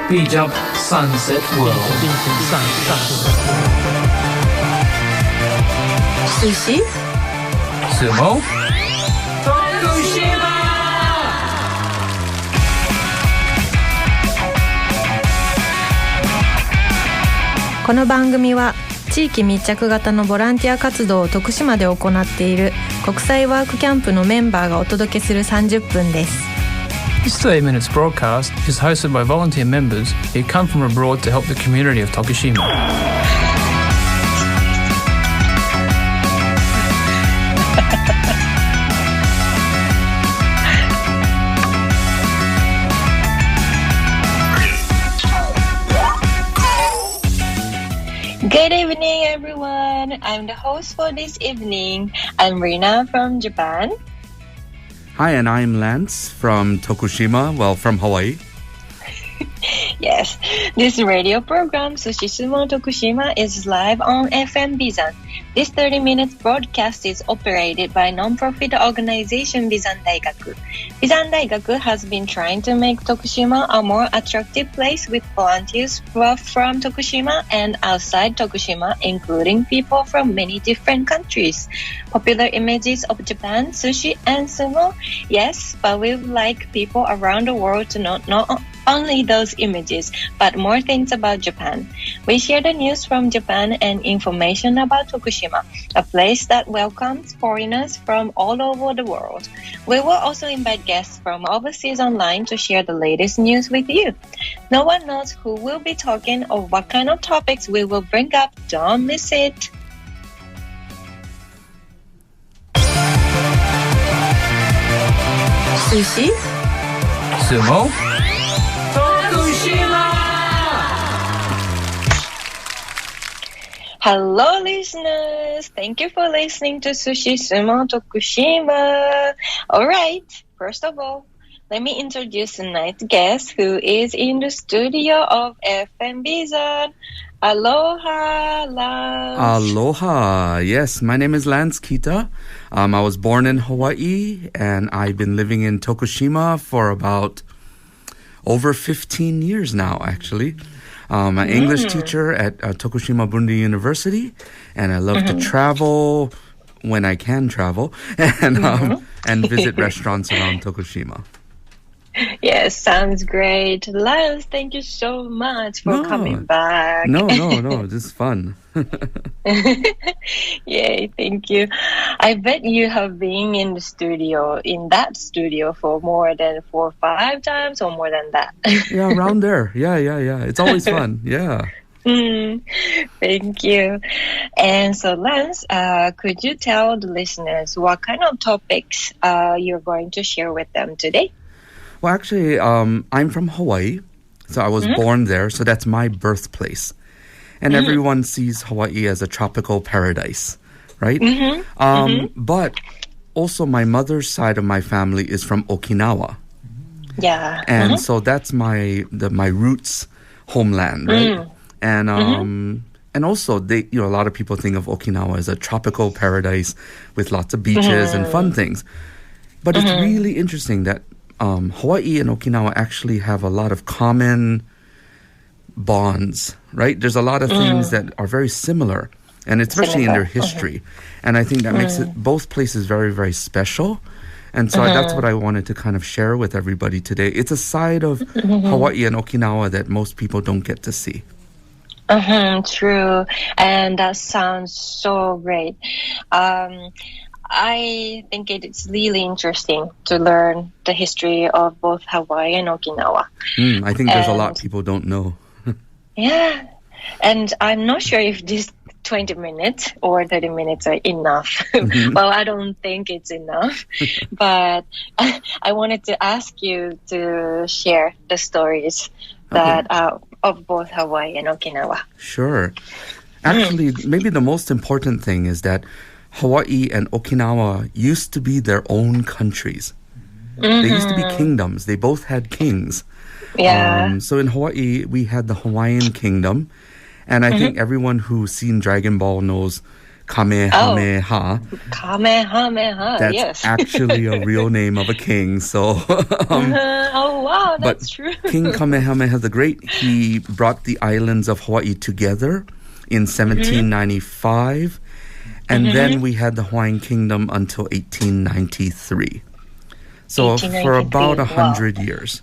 Beach up Sunset World. Sushi, Sumo, Tokushima! この番組は地域密着型のボランティア活動を徳島で行っている国際ワークキャンプのメンバーがお届けする30分です。This 30 minutes broadcast is hosted by volunteer members who come from abroad to help the community of Tokushima. Good evening, everyone. I'm the host for this evening. I'm Rina from Japan. Hi, and I'm Lance from Tokushima, from Hawaii. Yes, this radio program, Sushi Sumo Tokushima, is live on FM Bizan. This 30 minutes broadcast is operated by non-profit organization Bizan Daigaku. Bizan Daigaku has been trying to make Tokushima a more attractive place with volunteers from Tokushima and outside Tokushima, including people from many different countries. Popular images of Japan, sushi, and sumo? Yes, but we would like people around the world to know not only those images, but more things about Japan. We share the news from Japan and information about Tokushima, a place that welcomes foreigners from all over the world. We will also invite guests from overseas online to share the latest news with you. No one knows who will be talking or what kind of topics we will bring up. Don't miss it. Sushi, Sumo, Tokushima! Hello, listeners. Thank you for listening to Sushi Sumo Tokushima. All right. First of all, let me introduce tonight's guest who is in the studio of FM Bizan. Aloha, Lance. Aloha. Yes, my name is Lance Kita. I was born in Hawaii, and I've been living in Tokushima for about over 15 years now, actually. I'm an English teacher at Tokushima Burundi University, and I love to travel when I can travel and visit restaurants around Tokushima. Yes, sounds great. Lance, thank you so much for coming back. No, this is fun. Yay, thank you. I bet you have been in that studio for more than 4 or 5 times or more than that. Yeah, around there. Yeah. It's always fun. Yeah. Thank you. And so, Lance, could you tell the listeners what kind of topics you're going to share with them today? Well, actually, I'm from Hawaii, so I was born there, so that's my birthplace. And everyone sees Hawaii as a tropical paradise, right? But also my mother's side of my family is from Okinawa. Yeah. And so that's my roots homeland, right? And also a lot of people think of Okinawa as a tropical paradise with lots of beaches and fun things. But it's really interesting that Hawaii and Okinawa actually have a lot of common bonds, right? There's a lot of things that are very similar, and especially in their history. And I think that makes both places very, very special. And so that's what I wanted to kind of share with everybody today. It's a side of Hawaii and Okinawa that most people don't get to see. True. And that sounds so great. I think it's really interesting to learn the history of both Hawaii and Okinawa. I think there's a lot people don't know. Yeah. And I'm not sure if this 20 minutes or 30 minutes are enough. Well, I don't think it's enough. But I wanted to ask you to share the stories that of both Hawaii and Okinawa. Sure. Actually, maybe the most important thing is that Hawaii and Okinawa used to be their own countries. They used to be kingdoms. They both had kings. Yeah. So in Hawaii, we had the Hawaiian kingdom. And I think everyone who's seen Dragon Ball knows Kamehameha. Kamehameha, That's yes. actually a real name of a king. So, Oh, wow, but that's true. King Kamehameha the Great, he brought the islands of Hawaii together in 1795. And then we had the Hawaiian Kingdom until 1893. So for about 100 years.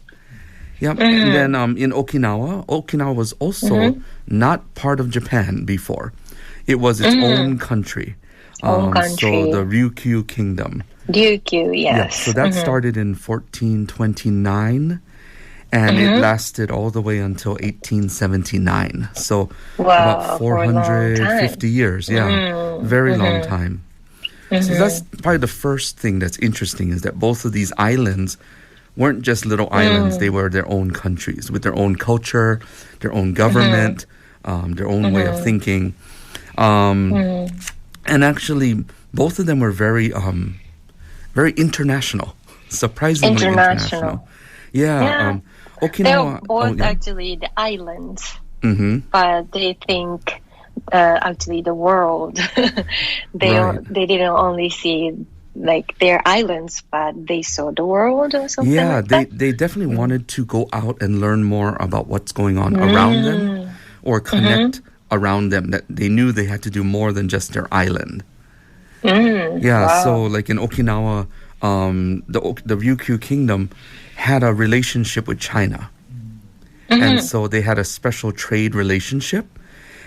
Yep. And then in Okinawa was also not part of Japan before. It was its own country. Own country. So the Ryukyu Kingdom. Ryukyu, yes. Yeah, so that started in 1429. And it lasted all the way until 1879. So about 450 years. Yeah, very long time. So that's probably the first thing that's interesting is that both of these islands weren't just little islands. They were their own countries with their own culture, their own government, their own way of thinking. And actually, both of them were very international, surprisingly international. Yeah. Okinawa. They're both actually the islands, but they think actually the world. They didn't only see like their islands, but they saw the world or something. Yeah, like that. they definitely wanted to go out and learn more about what's going on around them, or connect around them. That they knew they had to do more than just their island. Yeah, so like in Okinawa, the Ryukyu Kingdom had a relationship with China. And so they had a special trade relationship,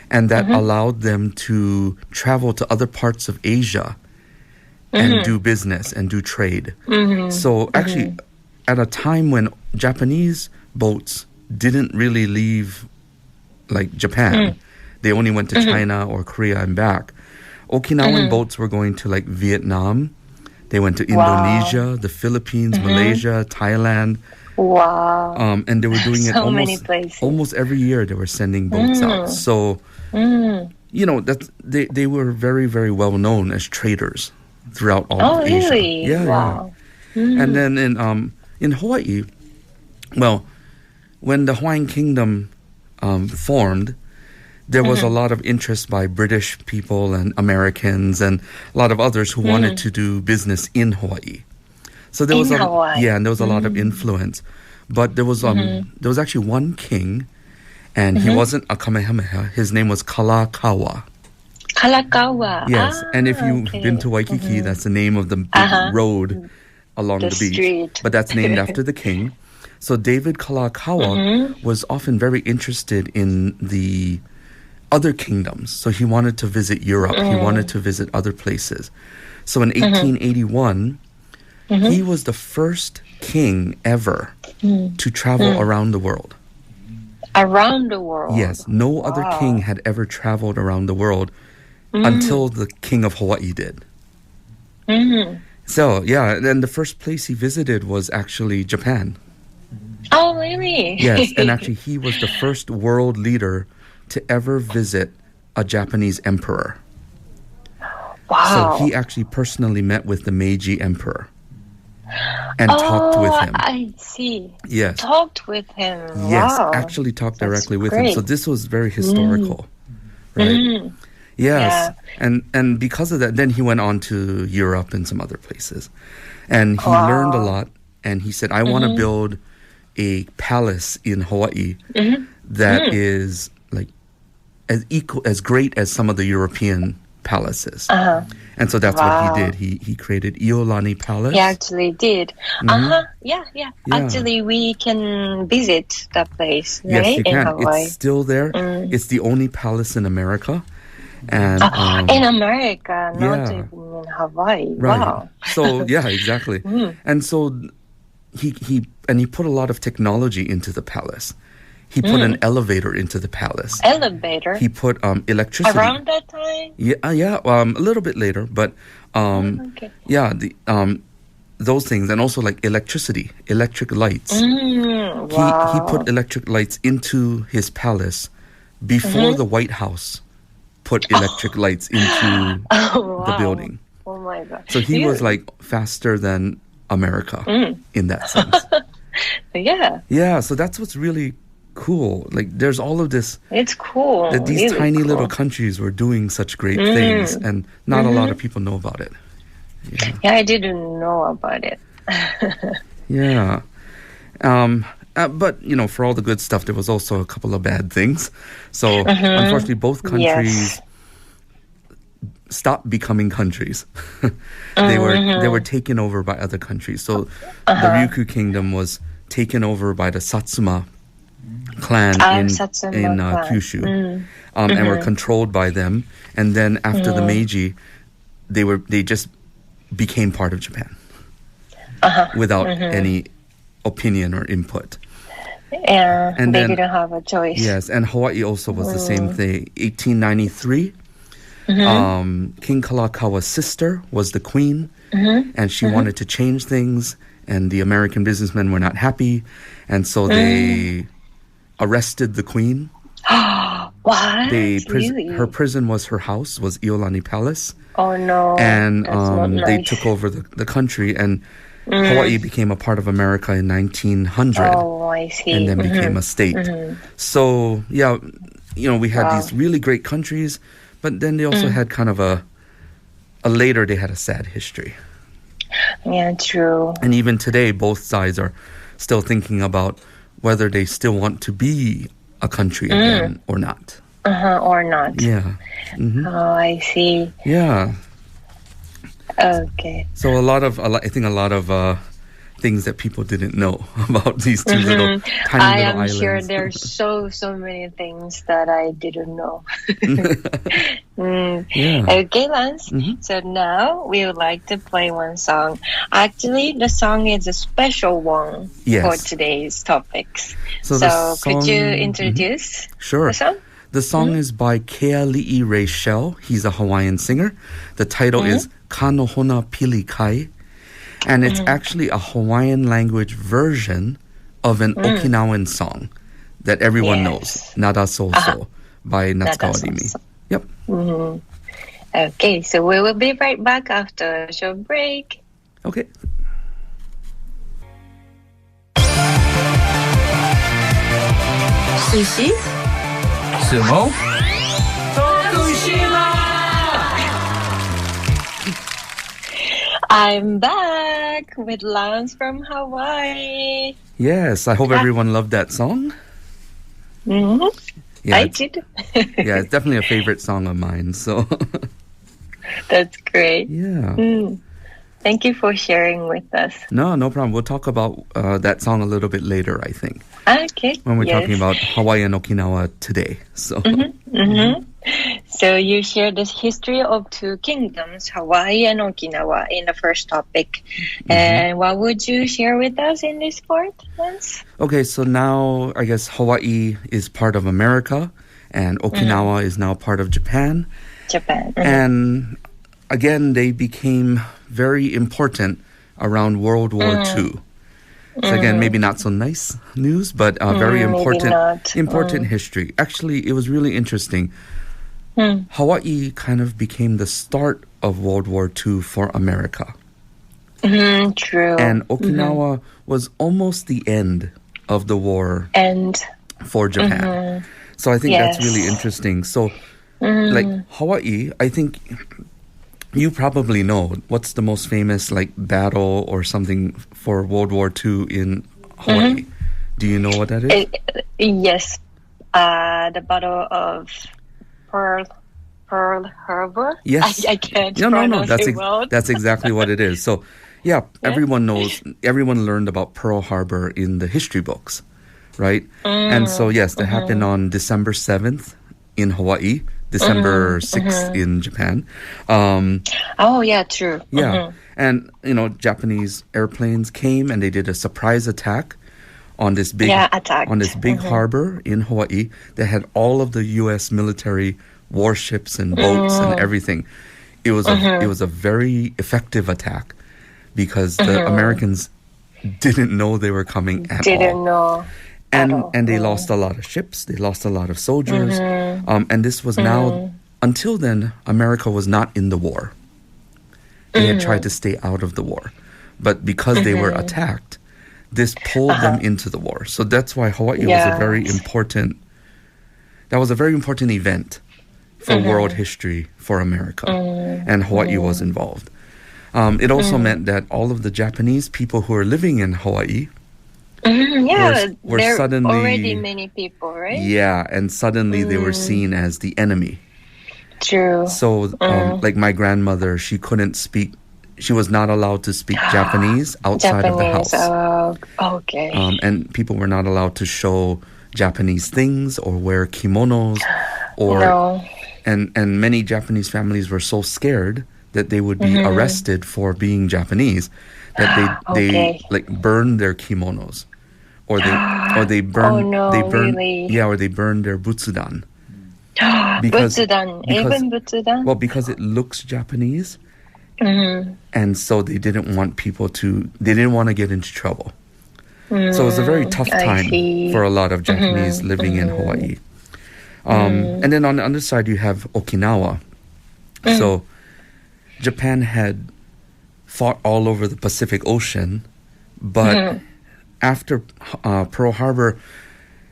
and that allowed them to travel to other parts of Asia and do business and do trade. So actually, at a time when Japanese boats didn't really leave like Japan, they only went to China or Korea and back. Okinawan boats were going to like Vietnam. They went to Indonesia, the Philippines, Malaysia, Thailand. Wow. And they were doing it almost every year. They were sending boats out. So, you know, they were very, very well known as traders throughout all of Asia. Oh, really? Yeah, wow. yeah. And then in Hawaii, well, when the Hawaiian Kingdom formed, there was a lot of interest by British people and Americans and a lot of others who wanted to do business in Hawaii. So there was and there was a lot of influence. But there was actually one king, and he wasn't a Kamehameha. His name was Kalakaua. Kalakaua. Yes, and if you've been to Waikiki, that's the name of the big road along the beach. Street. But that's named after the king. So David Kalakaua was often very interested in the other kingdoms. So he wanted to visit Europe. He wanted to visit other places. So in 1881, he was the first king ever to travel around the world. Around the world? Yes. No other king had ever traveled around the world until the king of Hawaii did. So, yeah, and the first place he visited was actually Japan. Oh, really? Yes, and actually he was the first world leader to ever visit a Japanese emperor. Wow. So he actually personally met with the Meiji emperor and talked with him. I see. Yes. Talked with him. Yes, Wow. actually talked directly with great. him. So this was very historical. Right? Yes. Yeah. And because of that, then he went on to Europe and some other places. And he learned a lot. And he said, I want to build a palace in Hawaii that is like as great as some of the European palaces. And so that's what he did. He created Iolani Palace. He actually did. Yeah. Actually, we can visit that place, right? Yes, you can. In Hawaii. It's still there. It's the only palace in America. And in America, not even in Hawaii. Right. Wow. So yeah, exactly. And so he put a lot of technology into the palace. He put an elevator into the palace. Elevator? He put electricity. Around that time? Yeah, a little bit later, but yeah, those things, and also like electricity, electric lights. Wow. He put electric lights into his palace before the White House put electric lights into the building. Oh my God. So he was like faster than America in that sense. Yeah. Yeah, so that's what's really cool. Like there's all of this. It's cool. That these really tiny cool. little countries were doing such great things, and not a lot of people know about it. Yeah, I didn't know about it. Yeah. But, you know, for all the good stuff, there was also a couple of bad things. So, unfortunately, both countries stopped becoming countries. They were taken over by other countries. So, the Ryukyu Kingdom was taken over by the Satsuma clan in Kyushu, and were controlled by them. And then after the Meiji, they just became part of Japan without any opinion or input. Yeah, and they then, didn't have a choice. Yes, and Hawaii also was the same thing. 1893, King Kalakawa's sister was the queen, and she wanted to change things, and the American businessmen were not happy, and so they arrested the queen. What? Really? Her prison was her house, was Iolani Palace. Oh no. And nice. They took over the country, and Hawaii became a part of America in 1900. Oh, I see. And then became a state. So, yeah, you know, we had these really great countries, but then they also had kind of later they had a sad history. Yeah, true. And even today, both sides are still thinking about whether they still want to be a country again or not. Or not. Yeah. Oh, I see. Yeah. Okay. So I think a lot of things that people didn't know about these two little tiny I little am islands. sure there's so many things that I didn't know. Yeah. Okay, Lance. So now we would like to play one song. Actually, the song is a special one for today's topics. So could you introduce the song? The song is by Keali'i Ray Shell. He's a Hawaiian singer. The title is Kanohona Pilikai. And it's actually a Hawaiian language version of an Okinawan song that everyone knows, Nada So So by Natsukawa Rimi. Yep. Okay, so we will be right back after a short break. Okay. Sushi, Sumo, Tokushima! I'm back with Lance from Hawaii. Yes, I hope everyone loved that song. Yeah, I did. Yeah, it's definitely a favorite song of mine. So that's great. Yeah. Thank you for sharing with us. No problem. We'll talk about that song a little bit later, I think. Okay. When we're talking about Hawaii and Okinawa today. So. So you shared the history of two kingdoms, Hawaii and Okinawa, in the first topic. And what would you share with us in this part, Lance? Okay, so now I guess Hawaii is part of America and Okinawa is now part of Japan. And again, they became very important around World War II. So again, maybe not so nice news, but very important history. Actually, it was really interesting. Hawaii kind of became the start of World War II for America. True. And Okinawa was almost the end of the war for Japan. So I think that's really interesting. So like Hawaii, I think you probably know what's the most famous like battle or something for World War II in Hawaii. Do you know what that is? Yes. The Battle of Pearl Harbor? Yes. I can't pronounce it well. That's exactly what it is. So, everyone knows, everyone learned about Pearl Harbor in the history books, right? And so, yes, that happened on December 7th in Hawaii, December 6th in Japan. Oh, yeah, true. Yeah. And, you know, Japanese airplanes came and they did a surprise attack on this big harbor in Hawaii that had all of the U.S. military warships and boats and everything. It was a very effective attack because the Americans didn't know they were coming at all. And they lost a lot of ships. They lost a lot of soldiers. And this was now, until then, America was not in the war. They had tried to stay out of the war. But because they were attacked, this pulled them into the war. So that's why Hawaii was a very important event for world history for America, and Hawaii was involved. It also meant that all of the Japanese people who are living in Hawaii were there suddenly already many people, right? Yeah, and suddenly they were seen as the enemy. True. So, like my grandmother, she was not allowed to speak Japanese outside of the house. Okay. And people were not allowed to show Japanese things or wear kimonos, and many Japanese families were so scared that they would be arrested for being Japanese that they like burned their kimonos, or they burned their butsudan. Even butsudan? Well, because it looks Japanese, and so they didn't want they didn't want to get into trouble. So it was a very tough time for a lot of Japanese living in Hawaii. And then on the other side, you have Okinawa. So Japan had fought all over the Pacific Ocean, but after Pearl Harbor,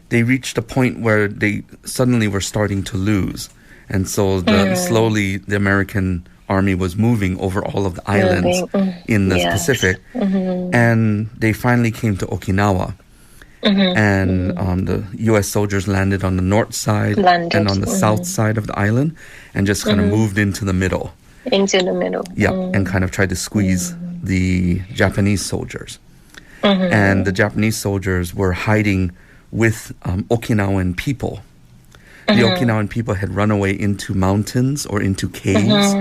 they reached a point where they suddenly were starting to lose. And so slowly the American army was moving over all of the islands in the Pacific. And they finally came to Okinawa. And the U.S. soldiers landed on the north side and on the south side of the island, and just kind of moved into the middle. Yeah, and kind of tried to squeeze the Japanese soldiers. And the Japanese soldiers were hiding with Okinawan people. The Okinawan people had run away into mountains or into caves,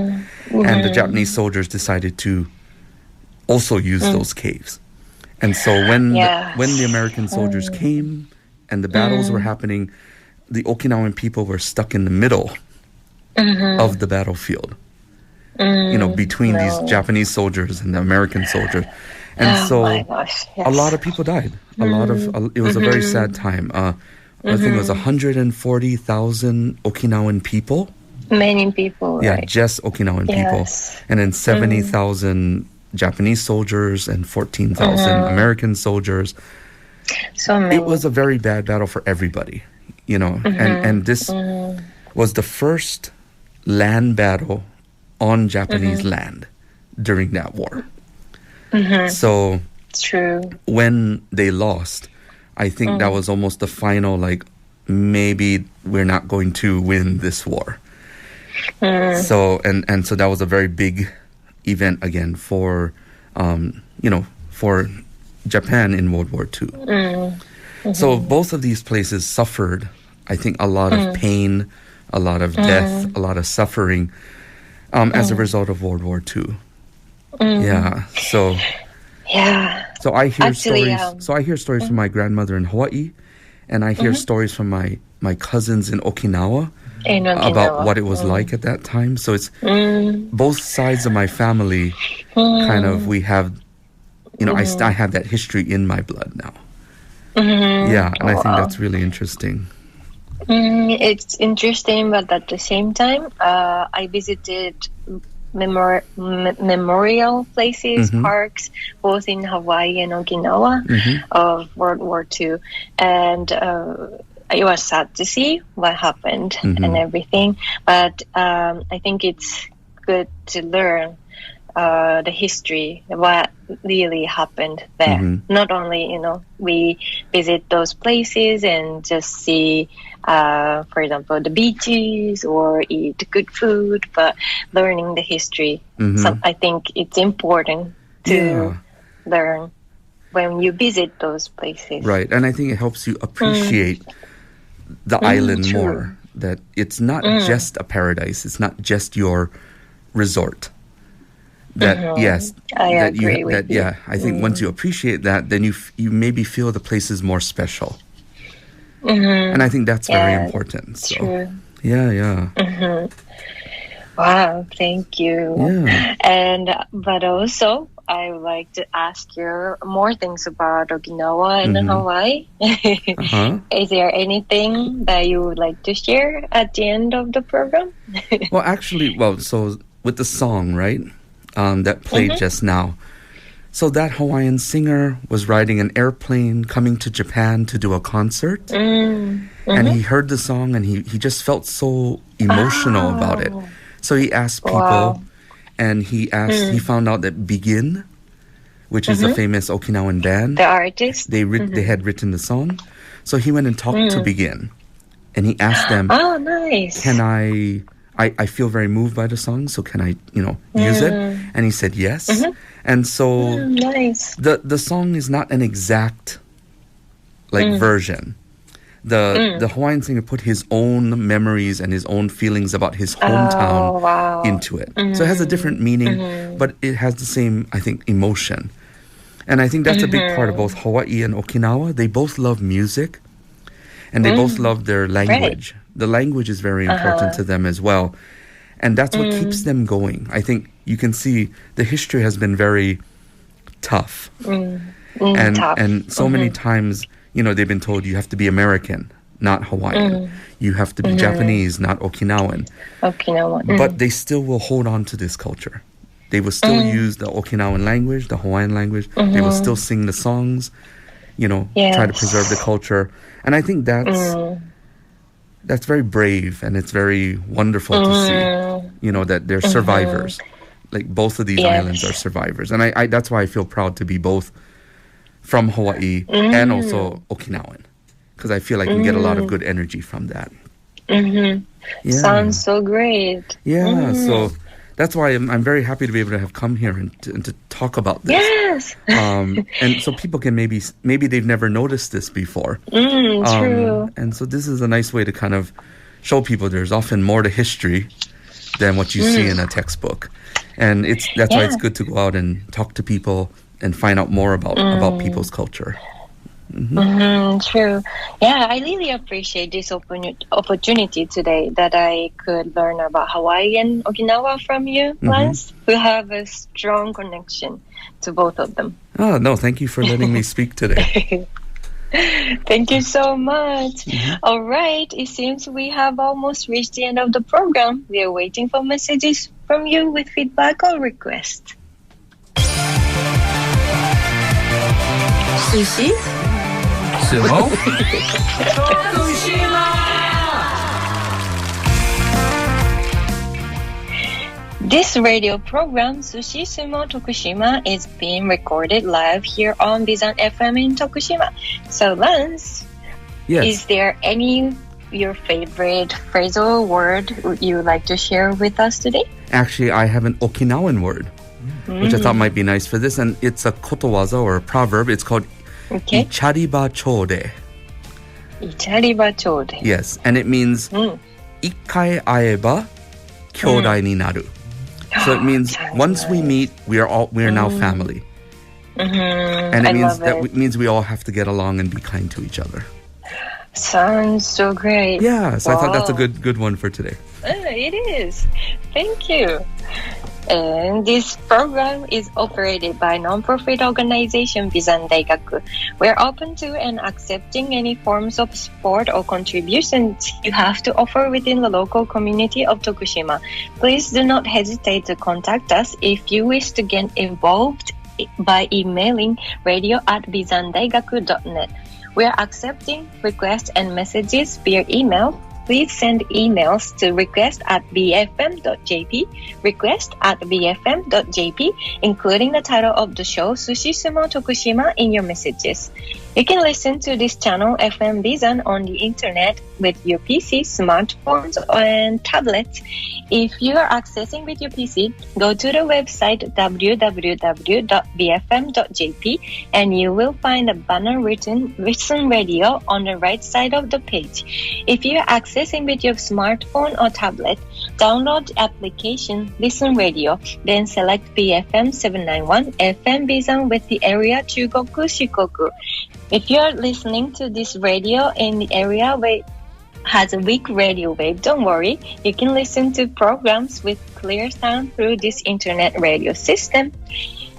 and the Japanese soldiers decided to also use those caves. And so when the American soldiers came and the battles were happening, the Okinawan people were stuck in the middle of the battlefield, between these Japanese soldiers and the American soldiers. And a lot of people died. It was a very sad time. I think it was 140,000 Okinawan people. Many people, Yeah, right? just Okinawan people. And then 70,000 Japanese soldiers and 14,000 American soldiers. So many. It was a very bad battle for everybody, and this was the first land battle on Japanese land during that war. So True. When they lost, I think that was almost the final, like, maybe we're not going to win this war. So and so that was a very big event again for for Japan in World War II. So both of these places suffered, I think, a lot of pain, a lot of death, a lot of suffering as a result of World War II. So I hear stories. So I hear stories from my grandmother in Hawaii, and I hear stories from my cousins in Okinawa. About what it was like at that time. So it's both sides of my family kind of, we have, I have that history in my blood now. Yeah, and I think that's really interesting. It's interesting, but at the same time, I visited memorial places, parks, both in Hawaii and Okinawa of World War II. And it was sad to see what happened and everything, but I think it's good to learn the history, what really happened there. Not only, we visit those places and just see, for example, the beaches or eat good food, but learning the history. So I think it's important to learn when you visit those places. Right, and I think it helps you appreciate the island more, that it's not just a paradise, it's not just your resort. That I agree with you. I think once you appreciate that, then you maybe feel the place is more special. And I think that's very important. So true. Wow, thank you. But also I would like to ask you more things about Okinawa and Hawaii. Is there anything that you would like to share at the end of the program? So with the song, right, that played just now. So that Hawaiian singer was riding an airplane coming to Japan to do a concert. And he heard the song and he just felt so emotional about it. So he asked people and he found out that Begin, which is a famous Okinawan band. The artist? They had written the song. So he went and talked to Begin. And he asked them, oh, nice. Can I feel very moved by the song, so can I, use it? And he said yes. And so nice. The song is not an exact version. The Hawaiian singer put his own memories and his own feelings about his hometown into it. So it has a different meaning, but it has the same, I think, emotion. And I think that's a big part of both Hawaii and Okinawa. They both love music, and they both love their language. Right. The language is very important to them as well. And that's what keeps them going. I think you can see the history has been very tough. And so many times, they've been told you have to be American, not Hawaiian. You have to be Japanese, not Okinawan. But they still will hold on to this culture. They will still use the Okinawan language, the Hawaiian language. They will still sing the songs, try to preserve the culture. And I think that's very brave, and it's very wonderful to see, that they're survivors. Like both of these islands are survivors. And I that's why I feel proud to be both from Hawaii and also Okinawan, because I feel I can get a lot of good energy from that. Sounds so great. So that's why I'm very happy to be able to have come here and to talk about this. Yes. And so people can maybe they've never noticed this before. True. And so this is a nice way to kind of show people there's often more to history than what you see in a textbook. And that's why it's good to go out and talk to people and find out more about people's culture. True. Yeah, I really appreciate this opportunity today that I could learn about Hawaii and Okinawa from you, Lance, who have a strong connection to both of them. Oh, no, thank you for letting me speak today. Thank you so much. All right, it seems we have almost reached the end of the program. We are waiting for messages from you with feedback or requests. Sushi? Sumo? Tokushima! This radio program, Sushi, Sumo, Tokushima, is being recorded live here on Bizan FM in Tokushima. So, Lance, is there any your favorite phrase or word you would like to share with us today? Actually, I have an Okinawan word, which I thought might be nice for this, and it's a kotowaza or a proverb. It's called Ichariba chode. Ichariba chode. Yes, and it means ikkai aeba kyodai ni naru. So it means once we meet, we are now family. And it means we all have to get along and be kind to each other. Sounds so great. Yeah, so I thought that's a good one for today. It is. Thank you. And this program is operated by non-profit organization Bizan Daigaku. We're open to and accepting any forms of support or contributions you have to offer within the local community of Tokushima. Please do not hesitate to contact us if you wish to get involved by emailing radio@bizandaigaku.net. We're accepting requests and messages via email. Please send emails to request@bfm.jp, request@bfm.jp, including the title of the show, Sushi Sumo Tokushima, in your messages. You can listen to this channel, FM Bizan, on the internet with your PC, smartphones, and tablets. If you are accessing with your PC, go to the website www.bfm.jp and you will find a banner written Listen Radio on the right side of the page. If you are accessing with your smartphone or tablet, download the application Listen Radio, then select BFM 791 FM Bizan with the area Chugoku Shikoku. If you are listening to this radio in the area where has a weak radio wave, don't worry. You can listen to programs with clear sound through this internet radio system.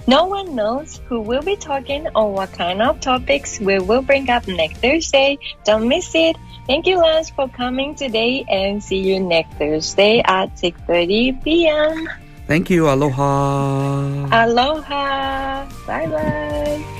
No one knows who will be talking or what kind of topics we will bring up next Thursday. Don't miss it. Thank you, Lance, for coming today, and see you next Thursday at 6:30 p.m. Thank you. Aloha. Aloha. Bye bye.